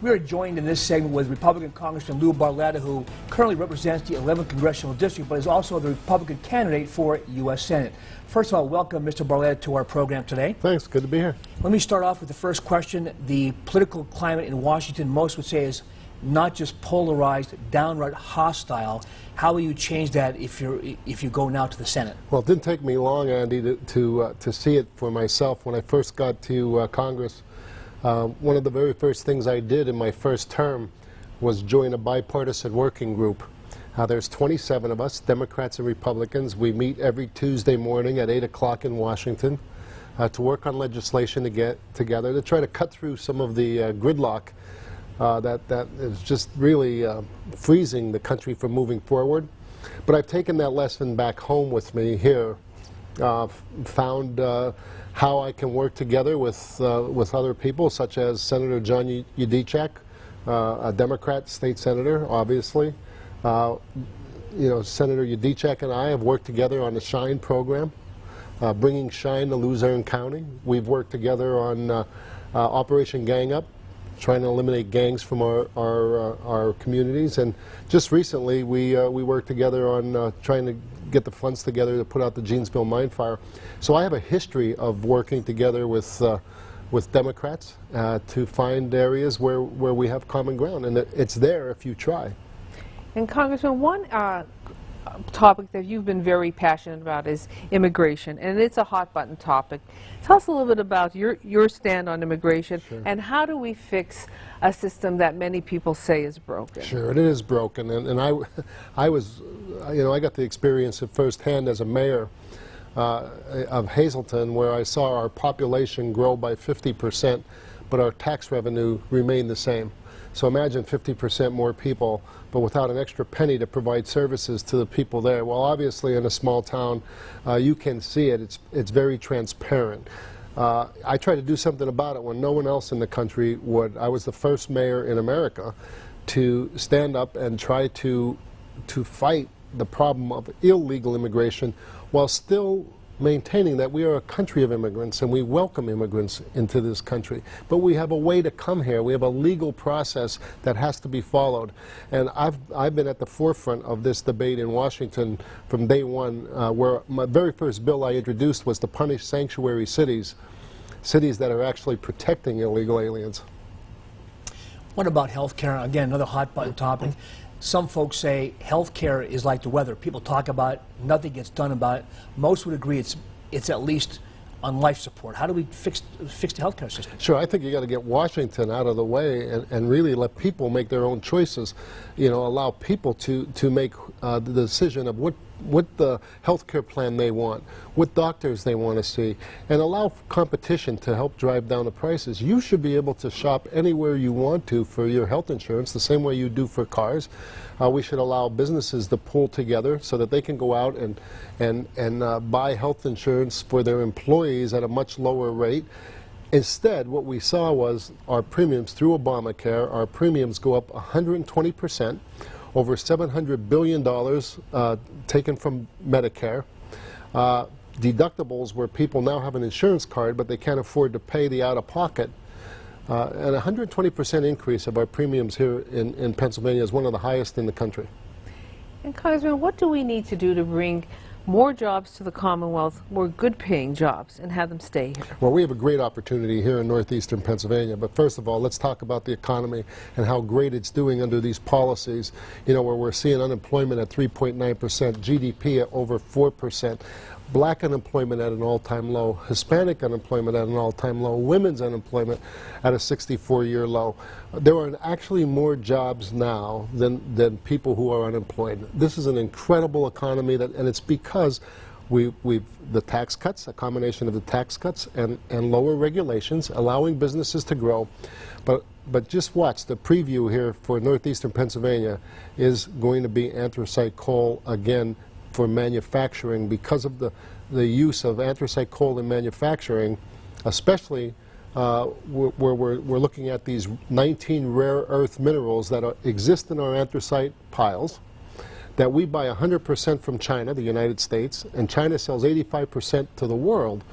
We are joined in this segment with Republican Congressman Lou Barletta, who currently represents the 11th Congressional District, but is also the Republican candidate for U.S. Senate. First of all, welcome, Mr. Barletta, to our program today. Thanks. Good to be here. Let me start off with the first question. The political climate in Washington, most would say, is not just polarized, downright hostile. How will you change that if you go now to the Senate? Well, it didn't take me long, Andy, to see it for myself. When I first got to Congress, one of the very first things I did in my first term was join a bipartisan working group. There's 27 of us, Democrats and Republicans. We meet every Tuesday morning at 8 o'clock in Washington to work on legislation to get together, to try to cut through some of the gridlock that is just really freezing the country from moving forward. But I've taken that lesson back home with me here, found how I can work together with other people, such as Senator John Yudichak, a Democrat state senator, obviously. You know, Senator Yudichak and I have worked together on the SHINE program, bringing SHINE to Luzerne County. We've worked together on Operation Gang Up, trying to eliminate gangs from our communities. And just recently, we worked together on trying to get the funds together to put out the Jeansville mine fire. So I have a history of working together with Democrats to find areas where we have common ground, and it's there if you try. And Congressman, one topic that you've been very passionate about is immigration, and it's a hot-button topic. Tell us a little bit about your stand on immigration. Sure. And how do we fix a system that many people say is broken? Sure, it is broken, and I was, you know, I got the experience it firsthand as a mayor of Hazleton, where I saw our population grow by 50%, but our tax revenue remained the same. So imagine 50% more people, but without an extra penny to provide services to the people there. Well, obviously in a small town, you can see it. It's very transparent. I tried to do something about it when no one else in the country would. I was the first mayor in America to stand up and try to fight the problem of illegal immigration while still maintaining that we are a country of immigrants and we welcome immigrants into this country. But we have a way to come here. We have a legal process that has to be followed. And I've been at the forefront of this debate in Washington from day one, where my very first bill I introduced was to punish sanctuary cities that are actually protecting illegal aliens. What about health care? Again, another hot-button topic. Some folks say health care is like the weather. People talk about it, nothing gets done about it. Most would agree it's at least on life support. How do we fix the health care system? Sure, I think you got to get Washington out of the way and really let people make their own choices. You know, allow people to make the decision of what the health care plan they want, what doctors they want to see, and allow competition to help drive down the prices. You should be able to shop anywhere you want to for your health insurance, the same way you do for cars. We should allow businesses to pull together so that they can go out and buy health insurance for their employees at a much lower rate. Instead, what we saw was our premiums through Obamacare, our premiums go up 120%. Over $700 billion taken from Medicare. Deductibles where people now have an insurance card, but they can't afford to pay the out-of-pocket. And 120% increase of our premiums here in Pennsylvania is one of the highest in the country. And Congressman, what do we need to do to bring more jobs to the Commonwealth, more good-paying jobs, and have them stay here? Well, we have a great opportunity here in northeastern Pennsylvania, but first of all, let's talk about the economy and how great it's doing under these policies, you know, where we're seeing unemployment at 3.9%, GDP at over 4%, black unemployment at an all-time low, Hispanic unemployment at an all-time low, women's unemployment at a 64-year low. There are actually more jobs now than people who are unemployed. This is an incredible economy, and it's because the tax cuts, a combination of the tax cuts and lower regulations, allowing businesses to grow. But just watch, the preview here for northeastern Pennsylvania is going to be anthracite coal again for manufacturing, because of the use of anthracite coal in manufacturing, especially where we're looking at these 19 rare earth minerals that exist in our anthracite piles, that we buy 100% from China, the United States, and China sells 85% to the world.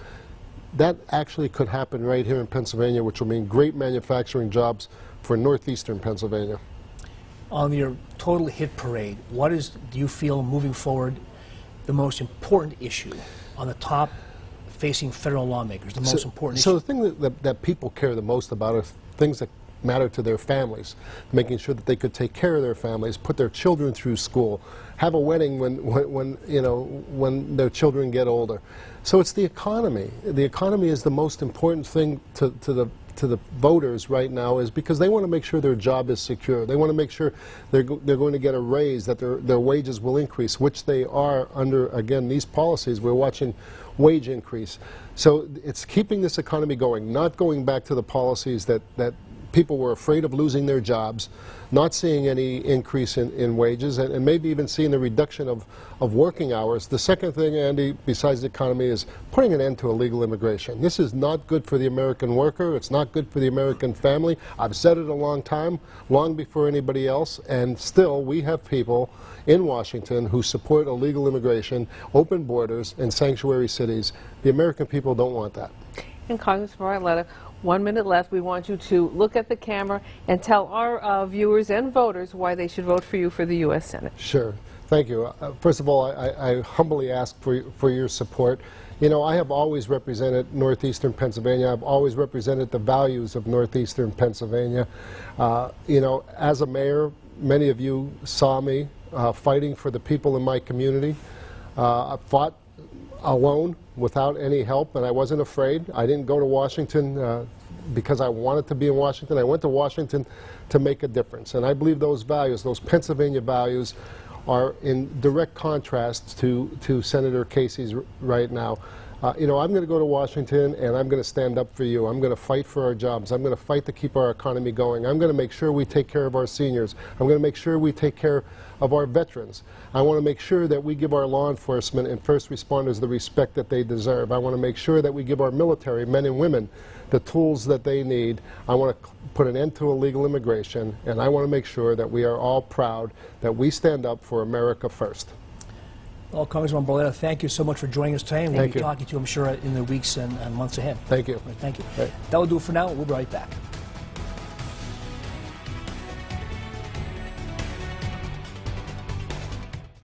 that actually could happen right here in Pennsylvania, which will mean great manufacturing jobs for northeastern Pennsylvania. On your total hit parade, what is, do you feel, moving forward, the most important issue on the top facing federal lawmakers, the most important issue? So the thing that people care the most about are things that matter to their families, making sure that they could take care of their families, put their children through school, have a wedding when their children get older. So it's the economy. The economy is the most important thing to the voters right now, is because they want to make sure their job is secure. They want to make sure they're going to get a raise, that their wages will increase, which they are under, again, these policies. We're watching wage increase. So it's keeping this economy going, not going back to the policies that people were afraid of losing their jobs, not seeing any increase in wages, and maybe even seeing the reduction of working hours. The second thing, Andy, besides the economy, is putting an end to illegal immigration. This is not good for the American worker. It's not good for the American family. I've said it a long time, long before anybody else, and still we have people in Washington who support illegal immigration, open borders, and sanctuary cities. The American people don't want that. And Congressman Barletta, 1 minute left. We want you to look at the camera and tell our viewers and voters why they should vote for you for the U.S. Senate. Sure. Thank you. First of all, I humbly ask for your support. You know, I have always represented northeastern Pennsylvania. I've always represented the values of northeastern Pennsylvania. You know, as a mayor, many of you saw me fighting for the people in my community. I fought alone without any help, and I wasn't afraid. I didn't go to Washington because I wanted to be in Washington. I went to Washington to make a difference, and I believe those values, those Pennsylvania values, are in direct contrast to Senator Casey's right now. You know, I'm going to go to Washington and I'm going to stand up for you. I'm going to fight for our jobs. I'm going to fight to keep our economy going. I'm going to make sure we take care of our seniors. I'm going to make sure we take care of our veterans. I want to make sure that we give our law enforcement and first responders the respect that they deserve. I want to make sure that we give our military, men and women, the tools that they need. I want to put an end to illegal immigration, and I want to make sure that we are all proud that we stand up for America first. Well, Congressman Barletta, thank you so much for joining us today, and we'll Thank be you. talking to you, I'm sure, in the weeks and months ahead. Thank you. Thank you. Right. That will do it for now. We'll be right back.